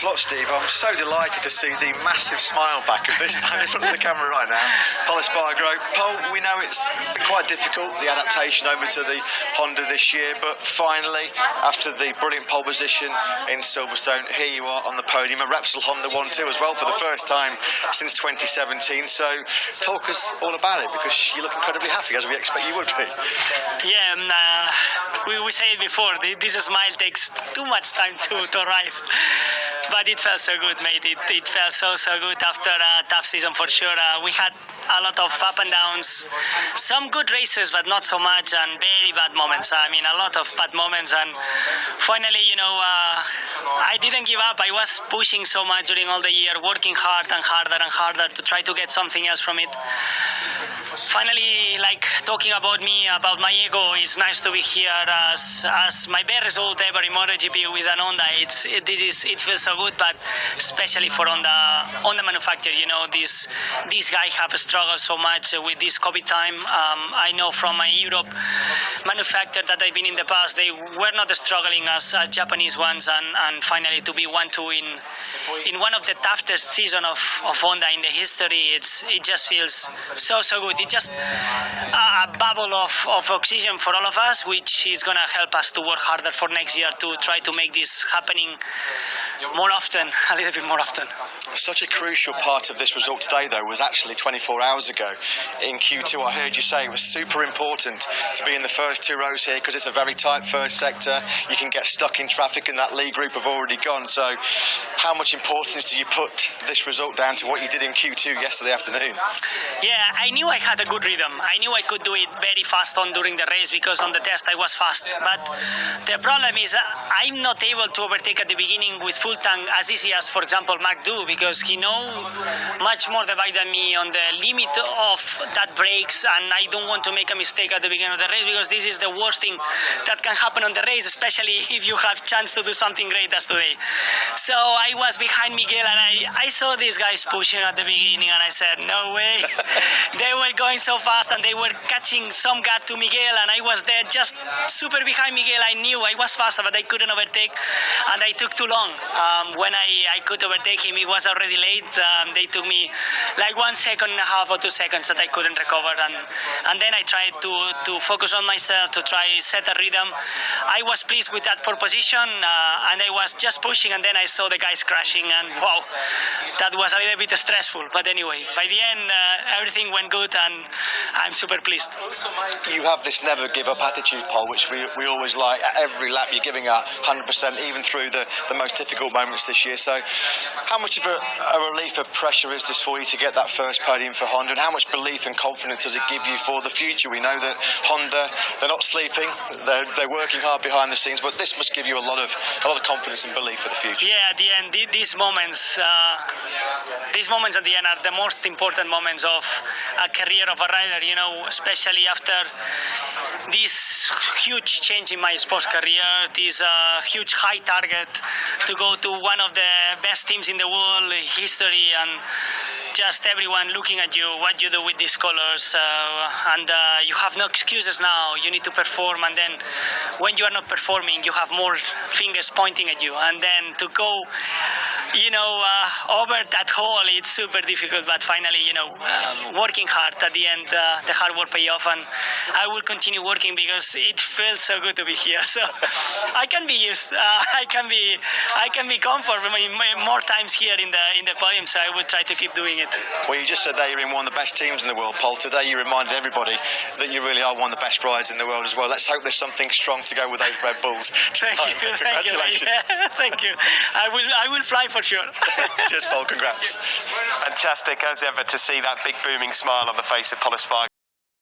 Thanks a lot, Steve. I'm so delighted to see the massive smile back of this man in front of the camera right now. Pol Espargaro. Pol, we know it's been quite difficult, the adaptation over to the Honda this year, but finally, after the brilliant pole position in Silverstone, here you are on the podium. A Repsol Honda 1-2 as well for the first time since 2017. So talk us all about it, because you look incredibly happy, as we expect you would be. Yeah, we said it before, this smile takes too much time to arrive. But it felt so good, mate. It felt so good after a tough season for sure. We had a lot of up and downs, some good races, but not so much, and very bad moments. I mean, a lot of bad moments. And finally, I didn't give up. I was pushing so much during all the year, working hard and harder and harder to try to get something else from it. Finally, like talking about me, about my ego, it's nice to be here as my best result ever in MotoGP with an Honda. It feels so good, but especially for Honda manufacturer. These guys have struggled so much with this COVID time. I know from my Europe manufacturer that I've been in the past, they were not struggling as Japanese ones, and finally to be 1-2 in one of the toughest season of Honda in the history, it just feels so good. It's just a bubble of oxygen for all of us, which is going to help us to work harder for next year to try to make this happening more often, a little bit more often. Such a crucial part of this result today, though, was actually 24 hours ago in Q2. I heard you say it was super important to be in the first two rows here because it's a very tight first sector. You can get stuck in traffic, and that lead group have already gone. So how much importance do you put this result down to what you did in Q2 yesterday afternoon? Yeah, I knew I had a good rhythm. I knew I could do it very fast during the race, because on the test I was fast. But the problem is I'm not able to overtake at the beginning with full tank as easy as, for example, Mark do, because he knows much more the bike than me on the limit of that brakes, and I don't want to make a mistake at the beginning of the race, because this is the worst thing that can happen on the race, especially if you have chance to do something great as today. So I was behind Miguel, and I saw these guys pushing at the beginning, and I said, no way. They were going so fast, and they were catching some gap to Miguel, and I was there just super behind Miguel. I knew I was faster, but I couldn't overtake, and I took too long. When I could overtake him, it was already late. They took me like 1.5 seconds or 2 seconds that I couldn't recover, and then I tried to focus on myself, to try set a rhythm. I was pleased with that for position, and I was just pushing, and then I saw the guys crashing, and wow, that was a little bit stressful. But anyway, by the end, everything went good, and I'm super pleased. You have this never give up attitude, Pol, which we always like. At every lap you're giving 100%, even through the most difficult moments this year. So how much of a relief of pressure is this for you to get that first podium for Honda, and how much belief and confidence does it give you for the future? We know that Honda, they're not sleeping, they're working hard behind the scenes, but this must give you a lot of confidence and belief for the future. Yeah, at the end, these moments at the end are the most important moments of a career of a rider, especially after this huge change in my sports career, this huge high target to go to one of the best teams in the world history, and just everyone looking at you, what you do with these colors, and you have no excuses now. You need to perform, and then when you are not performing, you have more fingers pointing at you, and then to go over that hole, it's super difficult. But finally, working hard at the end, the hard work pay off, and I will continue working because it feels so good to be here. So I can be used. I can be comfortable more times here in the podium. So I will try to keep doing it. Well, you just said that you're in one of the best teams in the world, Pol. Today you reminded everybody that you really are one of the best riders in the world as well. Let's hope there's something strong to go with those Red Bulls. Thank you. Congratulations. Thank you. I will fly for sure. Cheers, Pol. Congrats. Fantastic as ever to see that big booming smile on the face of Pol Espargaro.